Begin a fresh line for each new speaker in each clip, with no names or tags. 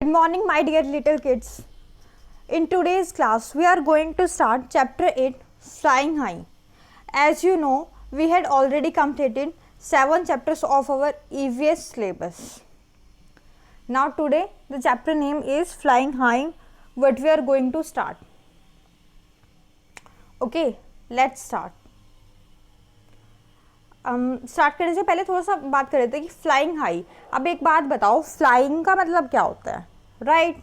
Good morning, my dear little kids. In today's class, we are going to start chapter 8, Flying High. As you know, we had already completed 7 chapters of our EVS syllabus. Now today, the chapter name is Flying High, what we are going to start. Okay, let's start. Start करने से पहले थोड़ा सा बात कर रहे थे कि फ्लाइंग हाई. अब एक बात बताओ, फ्लाइंग का मतलब क्या होता है? राइट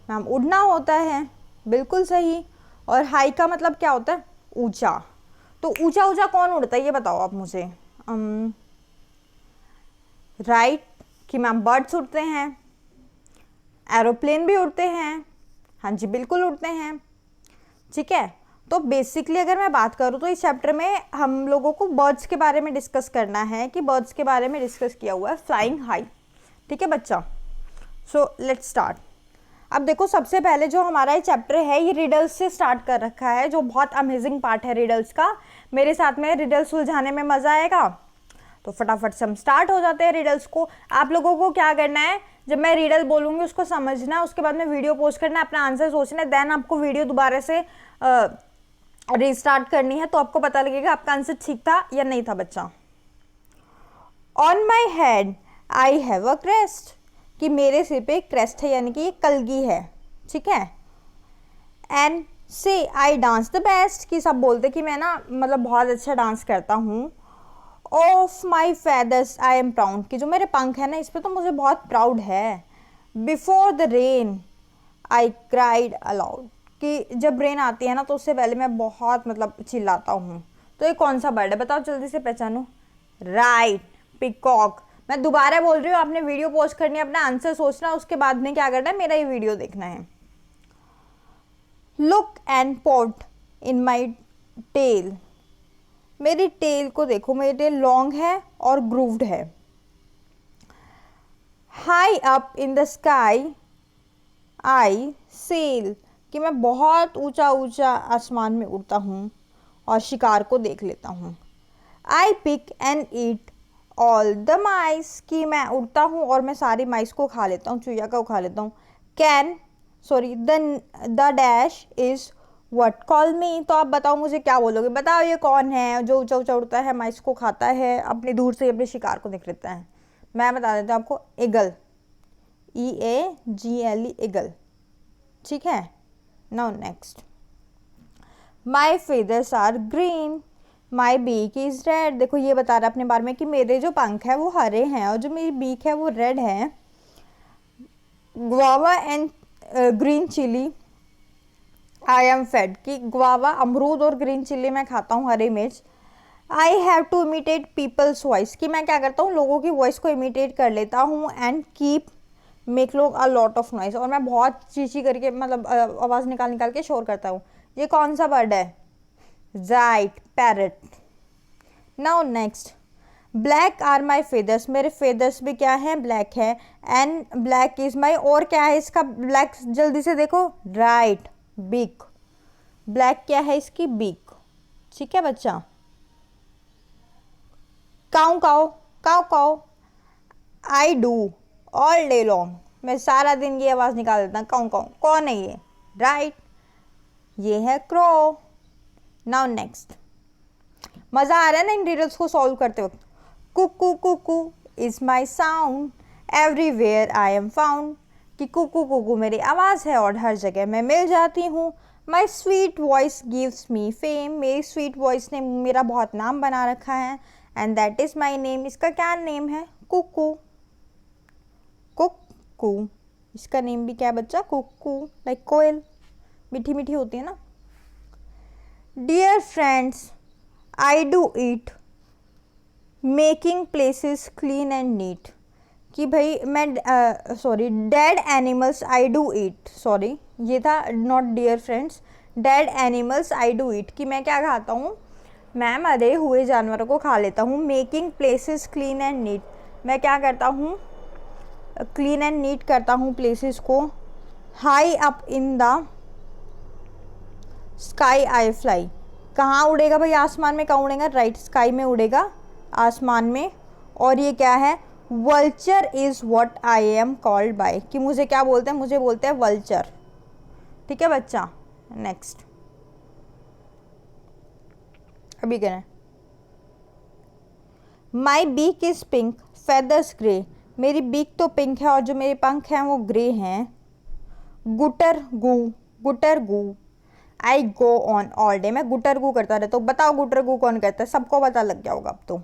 मैम, उड़ना होता है. बिल्कुल सही. और हाई का मतलब क्या होता है? ऊंचा. तो ऊंचा ऊंचा कौन उड़ता है ये बताओ आप मुझे. राइट कि मैम बर्ड्स उड़ते हैं, एरोप्लेन भी उड़ते हैं. हाँ जी, बिल्कुल उड़ते हैं. ठीक है. तो बेसिकली अगर मैं बात करूँ तो इस चैप्टर में हम लोगों को बर्ड्स के बारे में डिस्कस करना है कि बर्ड्स के बारे में डिस्कस किया हुआ है फ्लाइंग हाई. ठीक है बच्चा. So let's start. अब देखो, सबसे पहले जो हमारा ये चैप्टर है ये रिडल्स से स्टार्ट कर रखा है, जो बहुत अमेजिंग पार्ट है रिडल्स का. मेरे साथ में रिडल्स सुलझाने में मज़ा आएगा. तो फटाफट से हम स्टार्ट हो जाते हैं रिडल्स को. आप लोगों को क्या करना है, जब मैं रिडल बोलूँगी उसको समझना, उसके बाद में वीडियो पोस्ट करना, अपना आंसर सोचना है, देन आपको वीडियो दोबारा से रीस्टार्ट करनी है, तो आपको पता लगेगा आपका आंसर ठीक था या नहीं था बच्चा. On my head I have a crest, कि मेरे सिर पे एक क्रेस्ट है, यानी कि ये कलगी है. ठीक है. एंड से आई डांस द बेस्ट, कि सब बोलते कि मैं ना मतलब बहुत अच्छा डांस करता हूँ. Of my feathers I am proud, कि जो मेरे पंख है ना इस पर तो मुझे बहुत प्राउड है. Before the rain I cried allowed, कि जब रेन आती है ना तो उससे पहले मैं बहुत मतलब चिल्लाता हूँ. तो ये कौन सा बर्ड है बताओ, जल्दी से पहचानो. Right, peacock. मैं दोबारा बोल रही हूँ, आपने वीडियो पोस्ट करनी है, अपना आंसर सोचना, उसके बाद में क्या करना है, मेरा ये वीडियो देखना है. Look and pot in my tail, मेरी टेल को देखो, मेरी टेल लॉन्ग है और ग्रूव्ड है. High up in the sky I sail, कि मैं बहुत ऊंचा ऊंचा आसमान में उड़ता हूँ और शिकार को देख लेता हूँ. I pick and eat all the mice, कि मैं उड़ता हूँ और मैं सारी माइस को खा लेता हूँ, चूहिया को खा लेता हूँ. The dash is what call मी, तो आप बताओ मुझे क्या बोलोगे. बताओ ये कौन है जो ऊंचा ऊंचा उड़ता है, माइस को खाता है, अपनी दूर से अपने शिकार को देख लेता है. मैं बता देता हूँ आपको, ईगल. EAGLE, eagle. ठीक है. Now next. My feathers are green, my beak is red. देखो ये बता रहा है अपने बारे में कि मेरे जो पंख है वो हरे हैं और जो मेरी बीक है वो रेड है. Guava and green chilli I am fed, कि गुआवा अमरूद और ग्रीन चिली मैं खाता हूँ, हरी मिर्च. I have to imitate people's voice, कि मैं क्या करता हूँ, लोगों की वॉइस को इमिटेट कर लेता हूँ. एंड कीप मेक लोग अ लॉट ऑफ नॉइस, और मैं बहुत चीची करके मतलब आवाज़ निकाल निकाल के शोर करता हूँ. ये कौन सा बर्ड है? Right, parrot. Now next. Black are my feathers, मेरे फेदर्स भी क्या है, ब्लैक है. एंड ब्लैक इज माई, और क्या है इसका ब्लैक, जल्दी से देखो. Right, beak. ब्लैक क्या है इसकी, बीक. ठीक है बच्चा. Coo coo, coo coo I do all day long, मैं सारा दिन ये आवाज़ निकाल देता हूँ, काऊ काऊ. कौन है ये? राइट, ये है क्रो. Now next. मज़ा आ रहा है ना इन रिडल्स को सॉल्व करते वक्त. Cuckoo cuckoo is my sound everywhere I am found, कि कुकू कुकू मेरी आवाज़ है और हर जगह मैं मिल जाती हूँ. My sweet voice gives me fame, मेरी स्वीट वॉइस ने मेरा बहुत नाम बना रखा है. And that is my name, इसका क्या नेम है? कुकू. कुकू, इसका नेम भी क्या है बच्चा? कुकू, लाइक कोयल, मीठी मीठी होती है ना. Dear friends I do eat making places clean and neat, कि भाई मैं sorry, dead animals I do eat, sorry ये था not dear friends. Dead animals I do eat, कि मैं क्या खाता हूँ, मैं मरे हुए जानवरों को खा लेता हूँ. Making places clean and neat, मैं क्या करता हूँ, क्लीन एंड नीट करता हूँ प्लेसेस को. High up in the sky I fly, कहाँ उड़ेगा भाई, आसमान में. कहाँ उड़ेगा? राइट, स्काई में उड़ेगा, आसमान में. और ये क्या है? Vulture is what I am called by, कि मुझे क्या बोलते हैं, मुझे बोलते हैं वल्चर। ठीक है बच्चा। नेक्स्ट अभी कहना है, my beak is pink feathers grey, मेरी बीक तो पिंक है और जो मेरे पंख हैं वो ग्रे हैं। गुटर गू, गुटर गू, I go on all day, मैं गुटर गू करता रहता हूँ। बताओ गुटर गू कौन करता है, सबको पता लग गया होगा अब तो।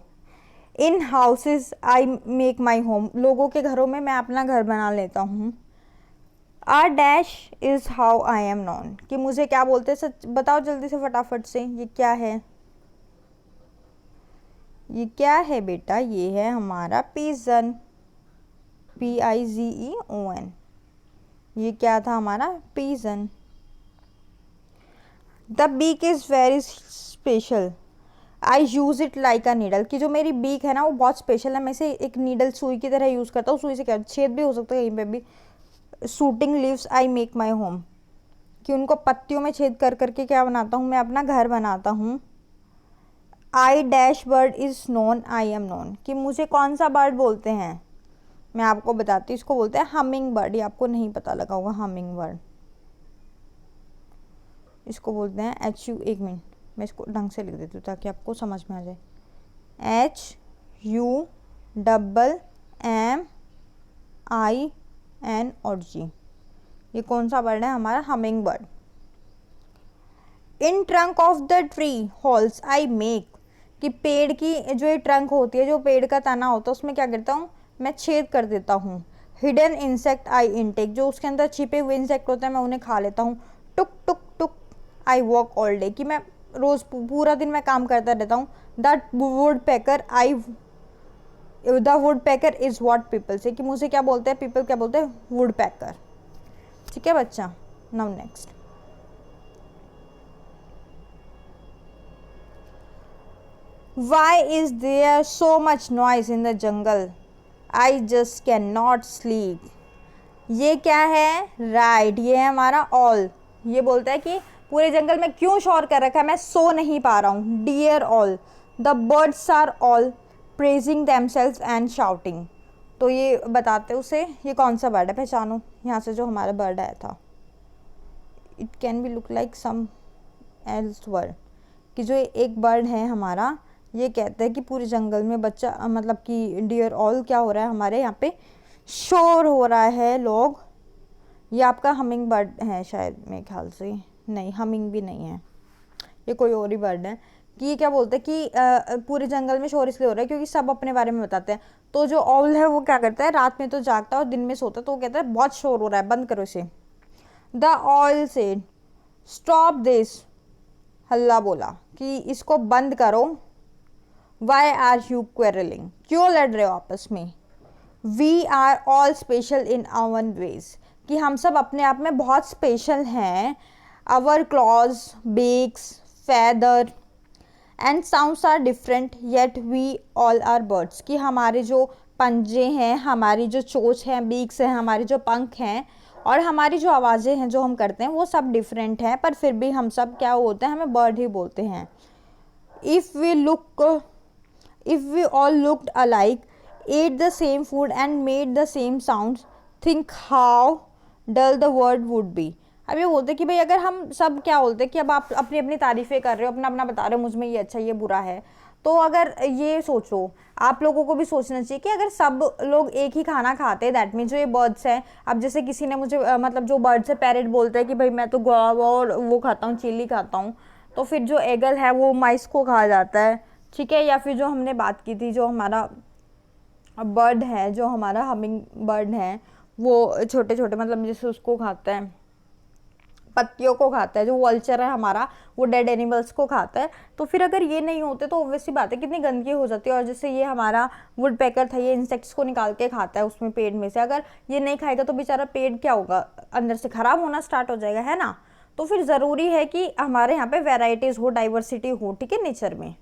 इन houses I make my home, लोगों के घरों में मैं अपना घर बना लेता हूँ। R dash is how I am known, कि मुझे क्या बोलते हैं, सच बताओ जल्दी से फटाफट से, ये क्या है, ये क्या है बेटा, ये है हमारा पिजन, PIGEON, ये क्या था हमारा pigeon. The beak is very special, I use it like a needle, कि जो मेरी बीक है ना वो बहुत स्पेशल है, मैं इसे एक नीडल सुई की तरह यूज करता हूँ। सुई से क्या छेद भी हो सकता है कहीं पे भी। Shooting leaves I make my home, कि उनको पत्तियों में छेद कर करके क्या बनाता हूँ, मैं अपना घर बनाता हूँ। I dash bird is known I am known, कि मुझे कौन सा बर्ड बोलते हैं, मैं आपको बताती हूँ, इसको बोलते हैं हमिंग बर्ड, ये आपको नहीं पता लगा होगा हमिंग बर्ड, इसको बोलते हैं HU, एक मिनट मैं इसको ढंग से लिख देती हूँ ताकि आपको समझ में आ जाए। HUMMIN और G, ये कौन सा बर्ड है हमारा humming bird. In trunk of the tree holes I make, कि पेड़ की जो ये ट्रंक होती है, जो पेड़ का तना होता है, उसमें क्या करता हूँ मैं छेद कर देता हूँ। हिडन इंसेक्ट आई इनटेक, जो उसके अंदर छिपे हुए इंसेक्ट होते हैं मैं उन्हें खा लेता हूँ। टुक टुक टुक आई वॉक ऑल डे, कि मैं रोज पूरा दिन मैं काम करता रहता हूँ। The wood packer is what people से, कि मुझे क्या बोलते हैं पीपल, क्या बोलते हैं वुड पैकर। ठीक है बच्चा। Now next, Why is there so much noise in the jungle? I just cannot sleep. ये क्या है, राइट ये है हमारा ऑल, ये बोलता है कि पूरे जंगल में क्यों शोर कर रखा है, मैं सो नहीं पा रहा हूँ। Dear all the birds are all praising themselves and shouting, तो ये बताते उसे ये कौन सा बर्ड है, पहचानो यहाँ से जो हमारा बर्ड आया था। It can be look like some else word, कि जो एक बर्ड है हमारा, ये कहते हैं कि पूरे जंगल में बच्चा मतलब कि डियर ऑल क्या हो रहा है हमारे यहाँ पे शोर हो रहा है लोग। ये आपका हमिंग बर्ड है शायद मेरे ख्याल से, नहीं हमिंग भी नहीं है, ये कोई और ही बर्ड है। कि ये क्या बोलते हैं कि पूरे जंगल में शोर इसलिए हो रहा है क्योंकि सब अपने बारे में बताते हैं। तो जो ऑल है वो क्या करता है, रात में तो जागता है और दिन में सोता है, तो वो कहता है बहुत शोर हो रहा है, बंद करो इसे। The all said stop this, हल्ला बोला कि इसको बंद करो। वाई आर यू क्वेरलिंग, क्यों लड़ रहे हो आपस में। We are all special in our ways, कि हम सब अपने आप में बहुत स्पेशल हैं। Our claws beaks feather and sounds are different yet we all are birds, कि हमारे जो पंजे हैं, हमारी जो चोंच हैं, बीक्स हैं, हमारे जो पंख हैं और हमारी जो आवाज़ें हैं जो हम करते हैं वो सब डिफरेंट हैं, पर फिर भी हम सब क्या होते हैं, हमें बर्ड ही बोलते हैं। If we all looked alike, ate the same food and made the same sounds, think how dull the world would be. अब ये बोलते कि भाई अगर हम सब क्या बोलते कि अब आप अपनी अपनी तारीफ़ें कर रहे हो, अपना अपना बता रहे हो, मुझ में ये अच्छा ये बुरा है, तो अगर ये सोचो आप लोगों को भी सोचना चाहिए कि अगर सब लोग एक ही खाना खाते हैं, दैट मीन जो ये बर्ड्स हैं, अब जैसे किसी ने मुझे मतलब जो बर्ड्स है पैरेट बोलता है कि भाई मैं तो गुआवा और वो खाता हूँ, चिल्ली खाता हूँ, तो फिर जो एगल है वो माइस को खा जाता है। ठीक है, या फिर जो हमने बात की थी जो हमारा बर्ड है, जो हमारा हमिंग बर्ड है, वो छोटे छोटे मतलब जैसे उसको खाता है, पत्तियों को खाता है। जो वल्चर है हमारा वो डेड एनिमल्स को खाता है। तो फिर अगर ये नहीं होते तो ऑब्वियसली बात है कितनी गंदगी हो जाती है। और जैसे ये हमारा वुड पैकर था, ये इंसेक्ट्स को निकाल के खाता है उसमें पेड़ में से, अगर ये नहीं खाएगा तो बेचारा पेड़ क्या होगा, अंदर से ख़राब होना स्टार्ट हो जाएगा, है ना। तो फिर ज़रूरी है कि हमारे यहाँ पे वेराइटीज़ हो, डाइवर्सिटी हो, ठीक है, नेचर में।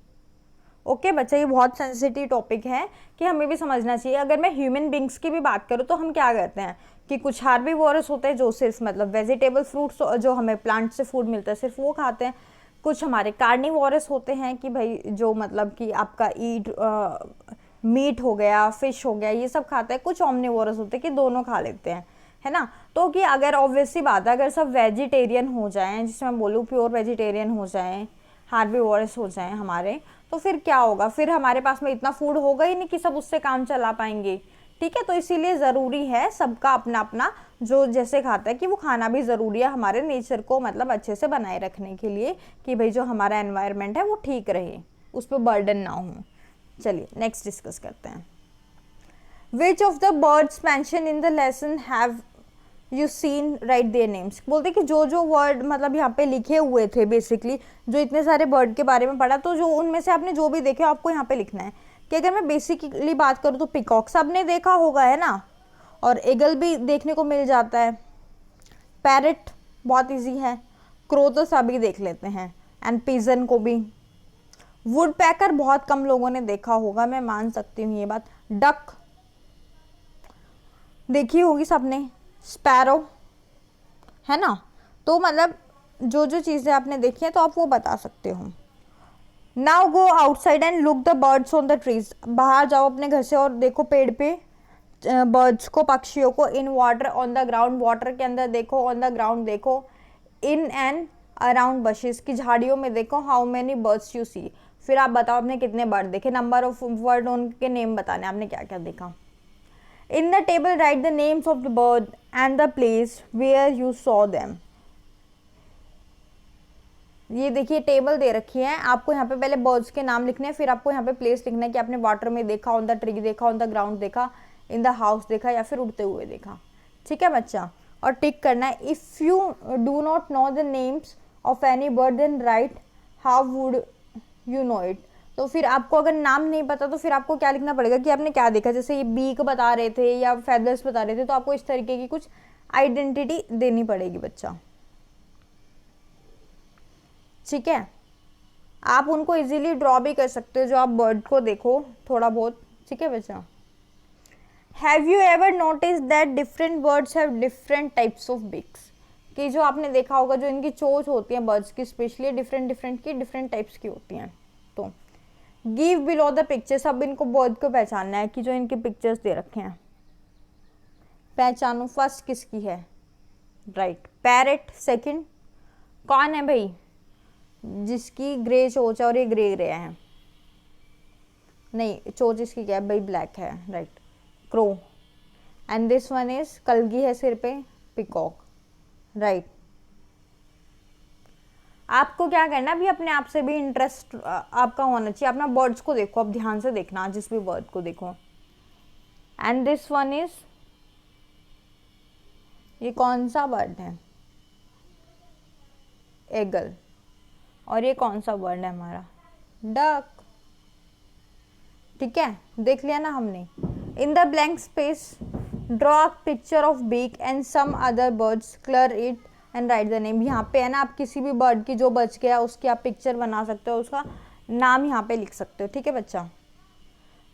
ओके बच्चा, ये बहुत सेंसिटिव टॉपिक है कि हमें भी समझना चाहिए। अगर मैं ह्यूमन बींग्स की भी बात करूँ तो हम क्या करते हैं कि कुछ हार्बीवोरस होते हैं जो सिर्फ मतलब वेजिटेबल फ्रूट्स जो हमें प्लांट से फूड मिलता है सिर्फ वो खाते हैं। कुछ हमारे कार्निवोरस होते हैं कि भाई जो मतलब कि आपका मीट हो गया, फिश हो गया, ये सब खाता है। कुछ ऑमनिवोरस होते हैं कि दोनों खा लेते हैं, है ना। तो कि अगर ऑब्वियसली बात है, अगर सब वेजिटेरियन हो जाएं, जिसमें मैं बोलूँ प्योर वेजिटेरियन हो जाएं, हार्बीवोरस हो जाएं हमारे, तो फिर क्या होगा, फिर हमारे पास में इतना फूड होगा ही नहीं कि सब उससे काम चला पाएंगे, ठीक है। तो इसीलिए ज़रूरी है सबका अपना अपना जो जैसे खाता है कि वो खाना भी ज़रूरी है हमारे नेचर को मतलब अच्छे से बनाए रखने के लिए, कि भाई जो हमारा एनवायरनमेंट है वो ठीक रहे, उस पर बर्डन ना हो। चलिए नेक्स्ट डिस्कस करते हैं। Which of the birds mention in the lesson have you seen right their names. बोलते कि जो वर्ड मतलब यहाँ पे लिखे हुए थे, बेसिकली जो इतने सारे बर्ड के बारे में पढ़ा, तो जो उनमें से आपने जो भी देखे आपको यहाँ पे लिखना है। कि अगर मैं बेसिकली बात करूँ तो पिकॉक सबने देखा होगा, है ना, और ईगल भी देखने को मिल जाता है। पैरट बहुत इजी है। क्रो तो सभी देख लेते हैं, एंड पिजन को भी। वुड पैकर बहुत कम लोगों ने देखा होगा, मैं मान सकती हूँ ये बात। डक देखी होगी सबने। स्पैरो, है ना। तो मतलब जो चीज़ें आपने देखी हैं तो आप वो बता सकते हो। Now go outside and look the birds on the trees. बाहर जाओ अपने घर से और देखो पेड़ पे बर्ड्स को, पक्षियों को। In water on the ground, water के अंदर देखो, ऑन द ग्राउंड देखो। इन एंड अराउंड बशेस, की झाड़ियों में देखो। How many birds you see, फिर आप बताओ आपने कितने बर्ड देखे, नंबर ऑफ वर्ड उनके नेम बताने, आपने क्या क्या देखा। In the table write the names of the bird and the place where you saw them. ये देखिए टेबल दे रखी है, आपको यहाँ पे पहले बर्ड्स के नाम लिखने हैं, फिर आपको यहाँ पे प्लेस लिखना है कि आपने वाटर में देखा, ऑन द ट्री देखा, ऑन द ग्राउंड देखा, इन द हाउस देखा, या फिर उड़ते हुए देखा। ठीक है बच्चा, और टिक करना है। If you do not know the names of any bird then write how would you know it. तो फिर आपको अगर नाम नहीं पता तो फिर आपको क्या लिखना पड़ेगा कि आपने क्या देखा। जैसे ये बीक बता रहे थे या फेदर्स बता रहे थे, तो आपको इस तरीके की कुछ आइडेंटिटी देनी पड़ेगी बच्चा, ठीक है। आप उनको इजीली ड्रॉ भी कर सकते हो जो आप बर्ड को देखो थोड़ा बहुत, ठीक है बच्चा। Have you ever notice that different birds have different types of beaks. कि जो आपने देखा होगा जो इनकी चोंच होती है बर्ड्स की, स्पेशली डिफरेंट की डिफरेंट टाइप्स की होती हैं। तो गिव बिलो द पिक्चर्स, अब इनको बर्ड को पहचानना है कि जो इनके पिक्चर्स दे रखे हैं, पहचानो फर्स्ट किसकी है। Right, parrot. सेकंड कौन है भाई, जिसकी ग्रे चोच है और ये ग्रे ग्रे है, नहीं चोच इसकी क्या है भाई, ब्लैक है। Right, crow. And this one is कलगी है सिर पे, पिकॉक। राइट, आपको क्या करना भी, अपने आप से भी इंटरेस्ट आपका होना चाहिए। अपना बर्ड्स को देखो, अब ध्यान से देखना जिस भी बर्ड को देखो। एंड दिस वन इज, ये कौन सा बर्ड है, एगल। और ये कौन सा बर्ड है हमारा, डक। ठीक है, देख लिया ना हमने। In the blank space draw a picture of beak and some other birds, colour it and write the name. यहाँ पे है ना, आप किसी भी बर्ड की जो बच गया उसकी आप पिक्चर बना सकते हो, उसका नाम यहाँ पे लिख सकते हो। ठीक है बच्चा।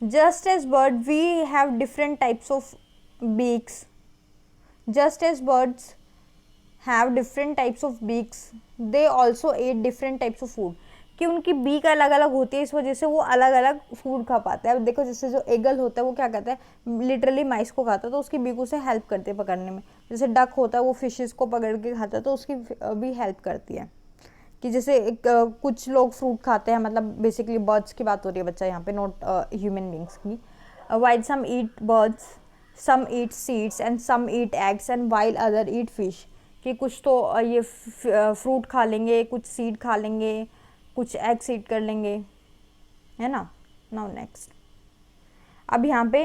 Just as bird we have different types of beaks, just as birds have different types of beaks they also eat different types of food। कि उनकी बीक अलग अलग होती है, इस वजह से वो अलग अलग फूड खा पाते हैं। अब देखो जैसे जो एगल होता है वो क्या करता है, लिटरली माइस को खाता है, तो उसकी बीक उसे हेल्प करती है पकड़ने में। जैसे डक होता है वो फिशेस को पकड़ के खाता है, तो उसकी भी हेल्प करती है। कि जैसे कुछ लोग फ्रूट खाते हैं, मतलब बेसिकली बर्ड्स की बात हो रही है बच्चा यहाँ पे, नॉट ह्यूमन बींग्स की। While some eat birds, some eat seeds and some eat eggs and while other eat fish. कि कुछ तो ये फ्रूट खा लेंगे, कुछ सीड खा लेंगे, कुछ एग सीड कर लेंगे, है ना। नाउ नेक्स्ट, अब यहाँ पे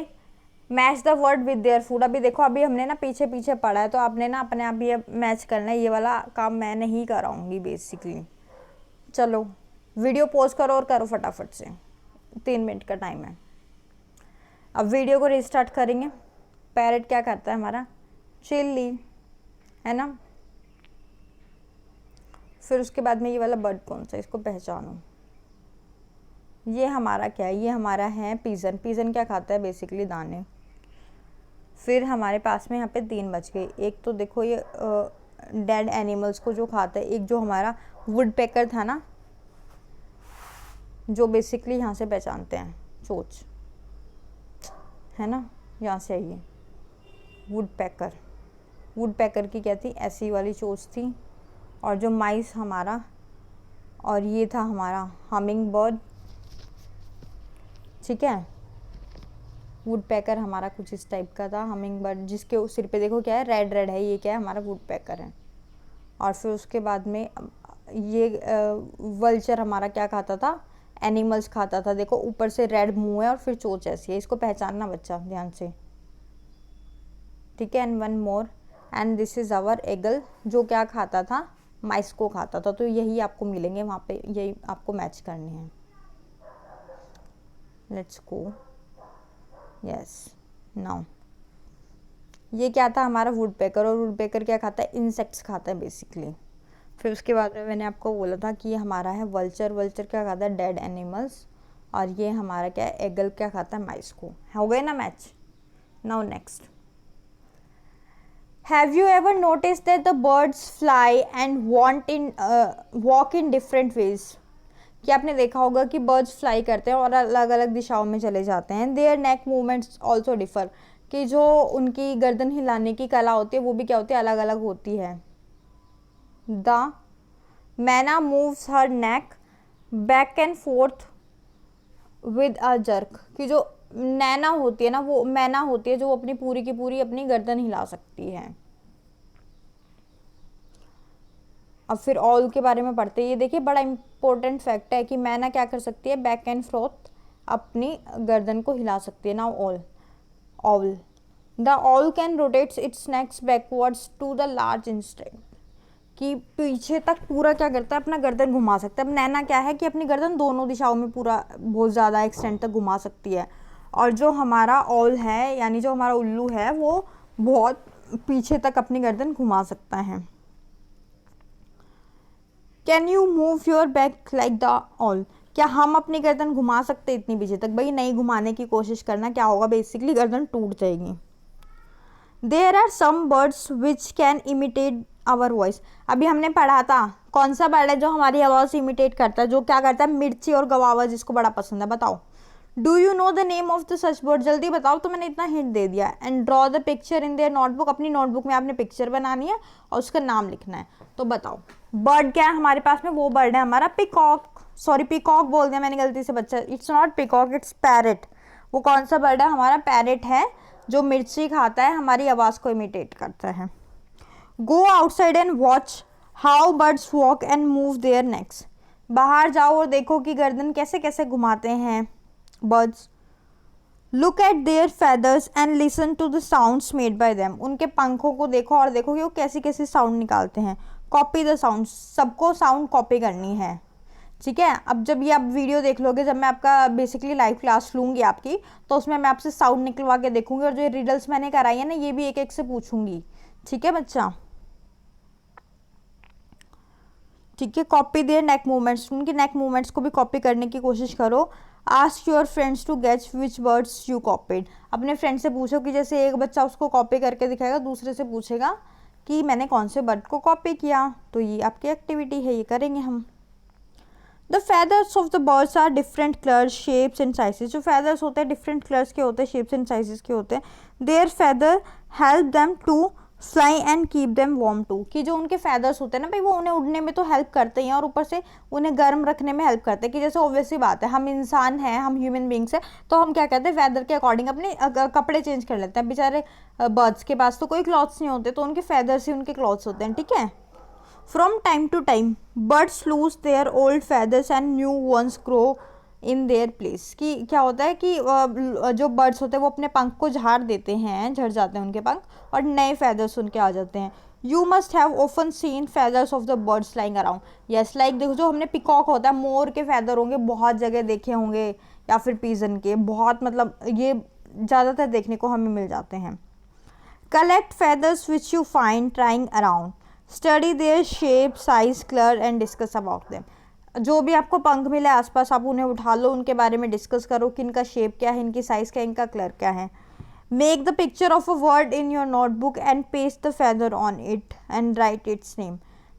match the word with their food. अभी देखो अभी हमने ना पीछे पीछे पढ़ा है, तो आपने ना अपने आप ये मैच करना है। ये वाला काम मैं नहीं कराऊंगी बेसिकली। चलो वीडियो पॉज करो और करो फटाफट से, 3 मिनट का टाइम है। अब वीडियो को रिस्टार्ट करेंगे। पैरेट क्या करता है हमारा, चिल्ली, है ना। फिर उसके बाद में ये वाला बर्ड कौन सा, इसको पहचानो। ये हमारा क्या है, ये हमारा है पिजन। पिजन क्या खाता है, बेसिकली दाने। फिर हमारे पास में यहाँ पे 3 बच गए। एक तो देखो ये डेड एनिमल्स को जो खाता है, एक जो हमारा वुड पैकर था ना, जो बेसिकली यहाँ से पहचानते हैं चोच, है ना, यहाँ से आइए। वुड पैकर, वुड पैकर की क्या थी, ऐसी वाली चोंच थी, और जो माइस हमारा, और ये था हमारा हमिंग बर्ड, ठीक है। वुड पैकर हमारा कुछ इस टाइप का था, हमिंग बर्ड जिसके सिर पे देखो क्या है, रेड रेड है, ये क्या है, हमारा वुड पैकर है। और फिर उसके बाद में ये वल्चर हमारा क्या खाता था, एनिमल्स खाता था। देखो ऊपर से रेड मुंह है और फिर चोंच ऐसी है, इसको पहचानना बच्चा ध्यान से, ठीक है। And one more, and this is our eagle, जो क्या खाता था, माइस को खाता था। तो यही आपको मिलेंगे वहाँ पे, यही आपको मैच करने हैं। लेट्स गो, यस नाउ ये क्या था हमारा वुड पेकर, और वुड पेकर क्या खाता है, इंसेक्ट्स खाता है बेसिकली। फिर उसके बाद में मैंने आपको बोला था कि ये हमारा है वल्चर, वल्चर क्या खाता है, डेड एनिमल्स, और ये हमारा क्या है, एगल क्या खाता है, माइस को। हो गए ना match. Now next, have you ever notice that the birds fly and walk in different ways. कि आपने देखा होगा कि बर्ड्स फ्लाई करते हैं और अलग अलग दिशाओं में चले जाते हैं। Their neck movements also differ, कि जो उनकी गर्दन हिलाने की कला होती है वो भी क्या होती है, अलग अलग होती है। द मैना moves her neck back and fourth with a jerk, कि जो नैना होती है ना, वो मैना होती है जो अपनी पूरी की पूरी अपनी गर्दन हिला सकती है। अब फिर ऑल के बारे में पढ़ते हैं। ये देखिए बड़ा इंपॉर्टेंट फैक्ट है कि मैना क्या कर सकती है, बैक एंड फोर्थ अपनी गर्दन को हिला सकती है। Now all, all the all can rotates its necks backwards to the large instant, कि पीछे तक पूरा क्या करता है, अपना गर्दन घुमा सकता है। अब नैना क्या है कि अपनी गर्दन दोनों दिशाओं में पूरा बहुत ज़्यादा एक्सटेंट तक घुमा सकती है। और जो हमारा ऑल है, यानी जो हमारा उल्लू है, वो बहुत पीछे तक अपनी गर्दन घुमा सकता है। Can you move your back like the all, क्या हम अपनी गर्दन घुमा सकते इतनी पीछे तक? भाई नहीं घुमाने की कोशिश करना, क्या होगा, बेसिकली गर्दन टूट जाएगी। There are some birds which can imitate our voice. अभी हमने पढ़ा था कौन सा बर्ड है जो हमारी आवाज़ इमिटेट करता है, जो क्या करता है, मिर्ची और गवावा जिसको बड़ा पसंद है। बताओ, do you know the name of the such bird, जल्दी बताओ। तो मैंने इतना हिंट दे दिया। And draw the picture in their notebook, अपनी नोटबुक में आपने पिक्चर बनानी है और उसका नाम लिखना है। तो बताओ बर्ड क्या है हमारे पास में, वो बर्ड है हमारा पिकॉक। सॉरी पिकॉक बोल दिया मैंने गलती से बच्चा, it's not peacock, it's parrot. वो कौन सा बर्ड है, हमारा पैरेट है, जो मिर्ची खाता है, हमारी आवाज़ को इमिटेट करता है। Go outside and watch how birds walk and move their necks, बाहर जाओ और देखो कि गर्दन कैसे कैसे घुमाते हैं birds. Look at their feathers and listen to the sounds made by them, उनके पंखों को देखो और देखो कि वो कैसी कैसी साउंड निकालते हैं। कॉपी द साउंड, सबको साउंड कॉपी करनी है, ठीक है। अब जब ये आप वीडियो देख लोगे, जब मैं आपका बेसिकली लाइव क्लास लूँगी आपकी, तो उसमें मैं आपसे साउंड निकलवा के देखूंगी, और जो रिडल्स मैंने कराई है ना, ये भी एक एक से पूछूंगी, ठीक है बच्चा, ठीक है। कॉपी देयर नेक मूवमेंट्स, उनके नेक मूवमेंट्स को भी कॉपी करने की कोशिश करो। Ask your friends to guess which words you copied, अपने फ्रेंड से पूछो कि जैसे एक बच्चा उसको कॉपी करके दिखाएगा, दूसरे से पूछेगा कि मैंने कौन से वर्ड को कॉपी किया। तो ये आपकी एक्टिविटी है, ये करेंगे हम। The feathers of the birds are different colours, shapes and sizes, जो feathers होते हैं डिफरेंट कलर्स के होते हैं, शेप्स एंड साइजेस के होते हैं। Their feather help them to fly and keep them warm too, कि जो उनके feathers होते हैं ना भाई, वो उन्हें उड़ने में तो हेल्प करते हैं और ऊपर से उन्हें गर्म रखने में हेल्प करते हैं। कि जैसे ऑब्वियसली बात है, हम इंसान हैं, हम ह्यूमन बींग्स हैं, तो हम क्या कहते हैं, वेदर के अकॉर्डिंग अपने कपड़े चेंज कर लेते हैं। बेचारे बर्ड्स के पास तो कोई क्लॉथ्स नहीं होते, तो उनके feathers ही उनके क्लॉथ्स होते हैं, ठीक है। From time to time, birds lose their old feathers and new ones grow in their place, कि क्या होता है कि जो बर्ड्स होते हैं वो अपने पंख को झाड़ देते हैं, झड़ जाते हैं उनके पंख, और नए feathers उनके आ जाते हैं। You must have often seen feathers of the birds lying around. Yes, like देखो जो हमने पिकॉक होता है, मोर के feather होंगे, बहुत जगह देखे होंगे, या फिर पीजन के, बहुत मतलब ये ज़्यादातर देखने को हमें मिल जाते हैं। Collect feathers which you find lying around. Study their shape, size, colour and discuss about them, जो भी आपको पंख मिले आसपास आप उन्हें उठा लो, उनके बारे में डिस्कस करो कि इनका शेप क्या है, इनकी साइज क्या है, इनका कलर क्या है। Make the picture of a word in your notebook and paste the feather on it and right it's name,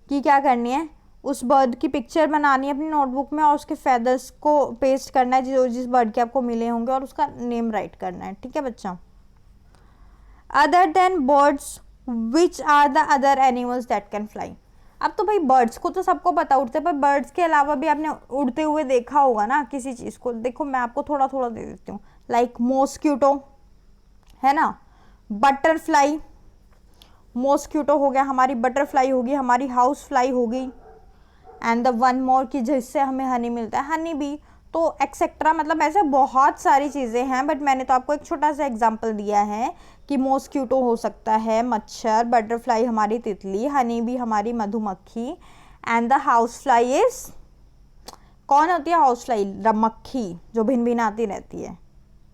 कि क्या करनी है, उस बर्ड की पिक्चर बनानी है अपनी नोटबुक में और उसके फेदर्स को पेस्ट करना है जो जिस बर्ड के आपको मिले होंगे और उसका नेम राइट करना है, ठीक है बच्चा। Other than birds which are the other animals that can fly. अब तो भाई बर्ड्स को तो सबको पता उड़ते, पर बर्ड्स के अलावा भी आपने उड़ते हुए देखा होगा ना किसी चीज़ को। देखो मैं आपको थोड़ा थोड़ा दे देती हूँ, लाइक मॉस्क्यूटो है ना, बटरफ्लाई, मॉस्क्यूटो हो गया, हमारी बटरफ्लाई होगी, हमारी हाउस फ्लाई होगी, एंड द वन मोर की जिससे हमें हनी मिलता है, हनी बी, तो एक्सेट्रा। मतलब ऐसे बहुत सारी चीज़ें हैं, बट मैंने तो आपको एक छोटा सा एग्जांपल दिया है कि मॉस्क्यूटो हो सकता है मच्छर, बटरफ्लाई हमारी तितली, हनी बी हमारी मधुमक्खी, and the house fly is, कौन होती है हाउस फ्लाई? मक्खी जो भिन भिन आती रहती है।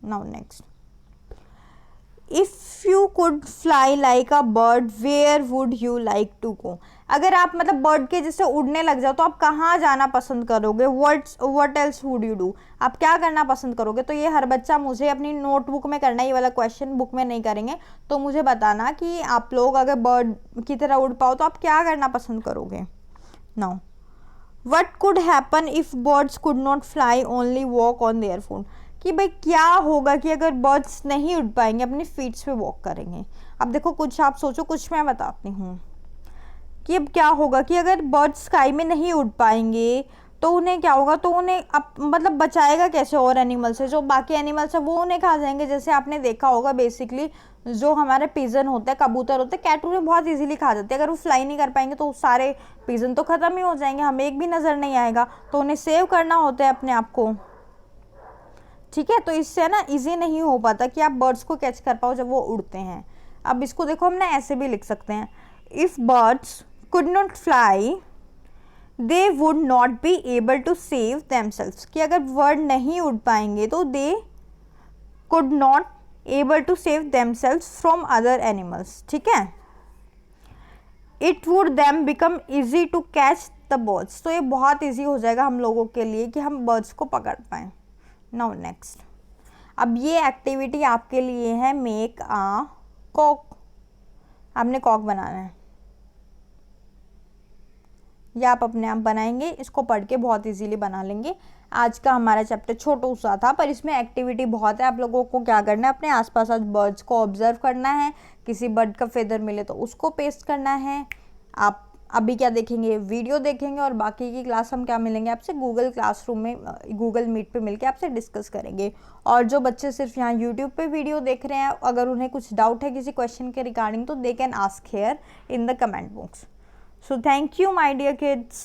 Now next, if you could fly like a bird where would you like to go. अगर आप मतलब बर्ड के जैसे उड़ने लग जाओ तो आप कहाँ जाना पसंद करोगे? What else would you do, आप क्या करना पसंद करोगे? तो ये हर बच्चा मुझे अपनी नोटबुक में करना है, ये वाला क्वेश्चन बुक में नहीं करेंगे। तो मुझे बताना कि आप लोग अगर बर्ड की तरह उड़ पाओ तो आप क्या करना पसंद करोगे। Now what could happen if birds could not fly only walk on their food. कि भाई क्या होगा कि अगर बर्ड्स नहीं उड़ पाएंगे, अपनी फीट्स पे वॉक करेंगे। अब देखो कुछ आप सोचो, कुछ मैं बताती हूँ कि अब क्या होगा कि अगर बर्ड्स स्काई में नहीं उड़ पाएंगे तो उन्हें क्या होगा, तो उन्हें अब मतलब बचाएगा कैसे और एनिमल से? जो बाकी एनिमल्स है वो उन्हें खा जाएंगे। जैसे आपने देखा होगा बेसिकली जो हमारे पिजन होते हैं, कबूतर होते हैं, कैट उन्हें बहुत इजीली खा जाते हैं। अगर वो फ्लाई नहीं कर पाएंगे तो सारे पिजन तो ख़त्म ही हो जाएंगे, हमें एक भी नज़र नहीं आएगा। तो उन्हें सेव करना होता है अपने आप को, ठीक है। तो इससे ना इजी नहीं हो पाता कि आप बर्ड्स को कैच कर पाओ जब वो उड़ते हैं। अब इसको देखो हम ना ऐसे भी लिख सकते हैं, if birds could not fly they would not be able to save themselves. कि अगर बर्ड नहीं उड़ पाएंगे तो they could not able to save themselves from other animals, ठीक है। It would them become easy to catch the birds. तो ये बहुत ईजी हो जाएगा हम लोगों के लिए कि हम बर्ड्स को पकड़ पाएँ। नाउ नेक्स्ट, अब ये एक्टिविटी आपके लिए है, मेक आ कॉक। आपने कॉक बनाना है, या आप अपने आप बनाएंगे, इसको पढ़ के बहुत इजीली बना लेंगे। आज का हमारा चैप्टर छोटा सा था पर इसमें एक्टिविटी बहुत है। आप लोगों को क्या करना है, अपने आसपास आज बर्ड्स को ऑब्जर्व करना है, किसी बर्ड का फेदर मिले तो उसको पेस्ट करना है। आप अभी क्या देखेंगे, वीडियो देखेंगे, और बाकी की क्लास हम क्या मिलेंगे आपसे गूगल क्लासरूम में, गूगल मीट पे मिलके आपसे डिस्कस करेंगे। और जो बच्चे सिर्फ यहाँ यूट्यूब पे वीडियो देख रहे हैं, अगर उन्हें कुछ डाउट है किसी क्वेश्चन के रिगार्डिंग तो they can ask here in the comment box. So thank you my dear kids.